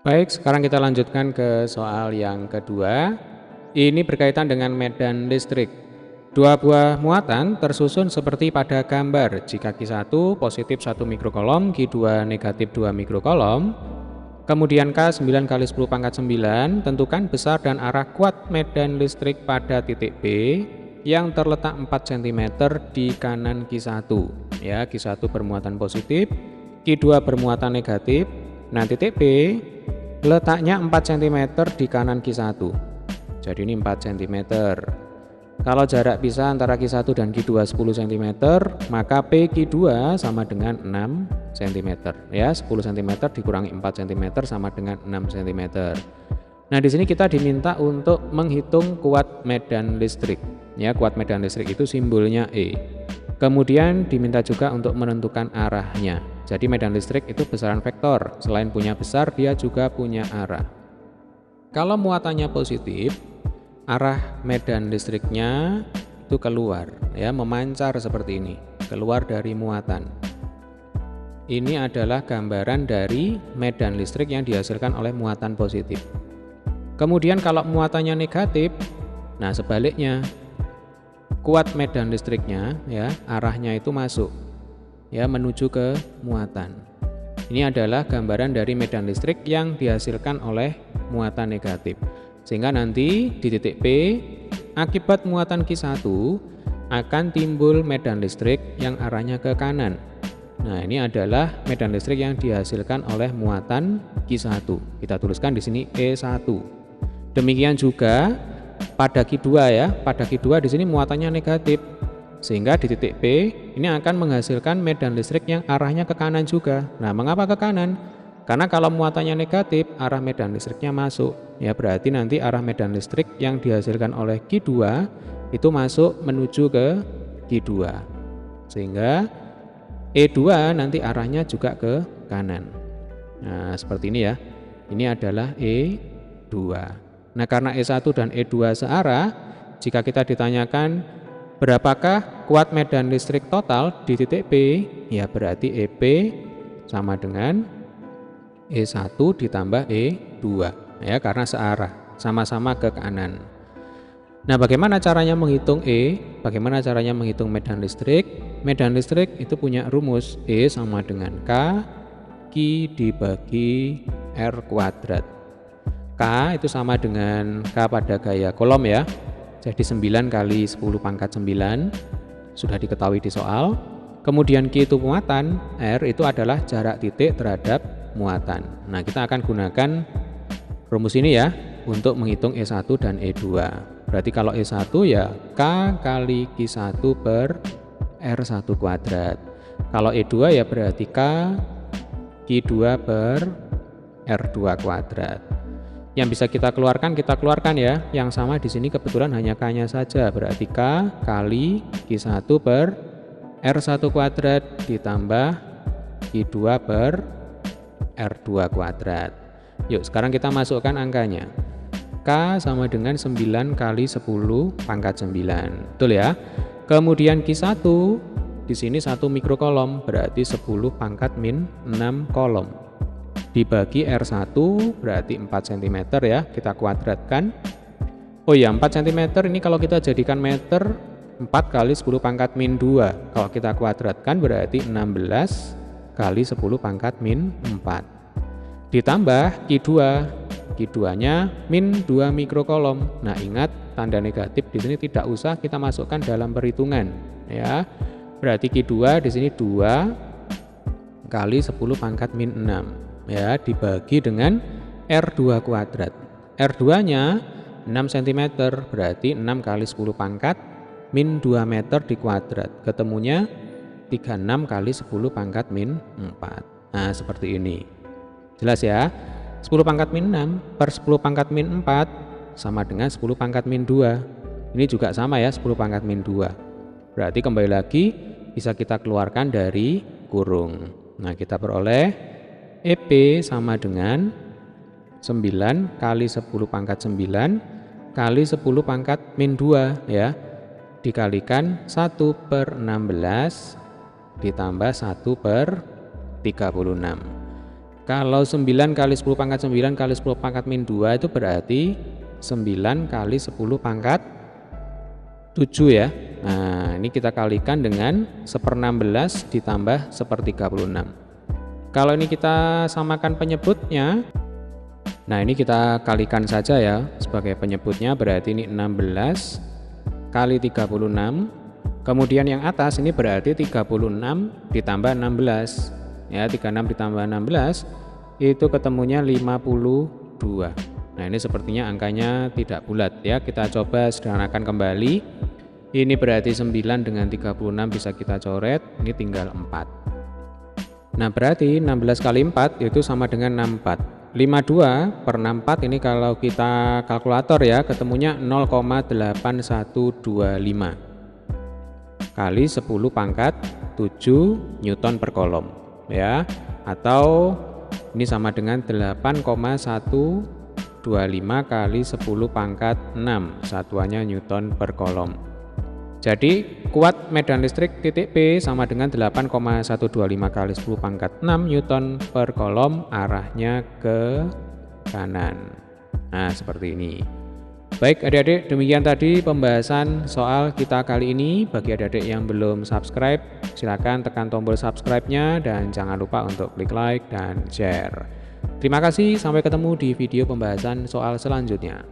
Baik, sekarang kita lanjutkan ke soal yang kedua. Ini berkaitan dengan medan listrik. Dua buah muatan tersusun seperti pada gambar. Jika Q1 positif 1 mikrokolom, Q2 negatif 2 mikrokolom. Kemudian K 9 kali 10 pangkat 9, tentukan besar dan arah kuat medan listrik pada titik B yang terletak 4 cm di kanan Q1. Ya, Q1 bermuatan positif, Q2 bermuatan negatif. Nah, titik B letaknya 4 cm di kanan Q1. Jadi ini 4 cm. Kalau jarak pisah antara Q1 dan Q2 10 cm, maka P Q2 sama dengan 6 cm. Ya, 10 cm dikurangi 4 cm sama dengan 6 cm. Nah, di sini kita diminta untuk menghitung kuat medan listrik. Ya, kuat medan listrik itu simbolnya E. Kemudian diminta juga untuk menentukan arahnya. Jadi medan listrik itu besaran vektor. Selain punya besar, dia juga punya arah. Kalau muatannya positif, arah medan listriknya itu keluar, ya, memancar seperti ini, keluar dari muatan. Ini adalah gambaran dari medan listrik yang dihasilkan oleh muatan positif. Kemudian kalau muatannya negatif, nah sebaliknya, kuat medan listriknya, ya, arahnya itu masuk, ya, menuju ke muatan. Ini adalah gambaran dari medan listrik yang dihasilkan oleh muatan negatif. Sehingga nanti di titik P, akibat muatan Q1 akan timbul medan listrik yang arahnya ke kanan. Nah, ini adalah medan listrik yang dihasilkan oleh muatan Q1. Kita tuliskan di sini E1. Demikian juga pada Q2, ya. Pada Q2 di sini muatannya negatif. Sehingga di titik P ini akan menghasilkan medan listrik yang arahnya ke kanan juga. Nah, mengapa ke kanan? Karena kalau muatannya negatif, arah medan listriknya masuk. Ya, berarti nanti arah medan listrik yang dihasilkan oleh Q2 itu masuk menuju ke Q2. Sehingga E2 nanti arahnya juga ke kanan. Nah, seperti ini ya. Ini adalah E2. Nah, karena E1 dan E2 searah, jika kita ditanyakan berapakah kuat medan listrik total di titik P, ya berarti EP sama dengan E1 ditambah E2, ya, karena searah, sama-sama ke kanan. Nah, bagaimana caranya menghitung E? Bagaimana caranya menghitung medan listrik? Medan listrik itu punya rumus E sama dengan K Q dibagi R kuadrat. K itu sama dengan K pada gaya kolom, ya. Jadi 9 kali 10 pangkat 9 sudah diketahui di soal. Kemudian Q itu muatan, R itu adalah jarak titik terhadap muatan. Nah, kita akan gunakan rumus ini ya untuk menghitung E1 dan E2. Berarti kalau E1 ya K kali Q1 per R1 kuadrat. Kalau E2 ya berarti K Q2 per R2 kuadrat. Yang bisa kita keluarkan ya. Yang sama di sini kebetulan hanya K-nya saja. Berarti K kali Q1 per R1 kuadrat ditambah Q2 per R2 kuadrat. Yuk, sekarang kita masukkan angkanya. K sama dengan 9 kali 10 pangkat 9. Betul ya? Kemudian Q1 di sini 1 mikrokolom, berarti 10 pangkat min 6 kolom. Dibagi R1 berarti 4 cm ya, kita kuadratkan. Oh ya, 4 cm ini kalau kita jadikan meter, 4 kali 10 pangkat min 2. Kalau kita kuadratkan berarti 16 kali 10 pangkat min 4. Ditambah Q2. Q2-nya min 2 mikrokolom. Nah, ingat tanda negatif di sini tidak usah kita masukkan dalam perhitungan ya. Berarti Q2 di sini 2 kali 10 pangkat min 6 ya, dibagi dengan R2 kuadrat. R2-nya 6 cm, berarti 6 kali 10 pangkat min 2 meter di kuadrat. Ketemunya 36 kali 10 pangkat min 4. Nah, seperti ini. Jelas ya? 10 pangkat min 6 per 10 pangkat min 4 sama dengan 10 pangkat min 2. Ini juga sama ya, 10 pangkat min 2. Berarti kembali lagi bisa kita keluarkan dari kurung. Nah, kita peroleh EP sama dengan 9 kali 10 pangkat 9 kali 10 pangkat min 2 ya, dikalikan 1 per 16 ditambah 1 per 36. Kalau 9 kali 10 pangkat 9 kali 10 pangkat min 2 itu berarti 9 kali 10 pangkat 7 ya. Nah, ini kita kalikan dengan 1/16 ditambah 1/36. Kalau ini kita samakan penyebutnya, nah ini kita kalikan saja ya sebagai penyebutnya, berarti ini 16 kali 36. Kemudian yang atas ini berarti 36 ditambah 16. Ya, 36 ditambah 16 itu ketemunya 52. Nah, ini sepertinya angkanya tidak bulat ya. Kita coba sederhanakan kembali. Ini berarti 9 dengan 36 bisa kita coret, ini tinggal 4. Nah, berarti 16 kali 4 itu sama dengan 64. 52/64 ini kalau kita kalkulator ya, ketemunya 0,8125 kali 10 pangkat 7 Newton per kolom ya, atau ini sama dengan 8,125 kali 10 pangkat 6, satuannya Newton per kolom. Jadi kuat medan listrik titik P sama dengan 8,125 kali 10 pangkat 6 Newton per kolom, arahnya ke kanan. Nah, seperti ini. Baik adik-adik, demikian tadi pembahasan soal kita kali ini. Bagi adik-adik yang belum subscribe, silakan tekan tombol subscribe-nya dan jangan lupa untuk klik like dan share. Terima kasih, sampai ketemu di video pembahasan soal selanjutnya.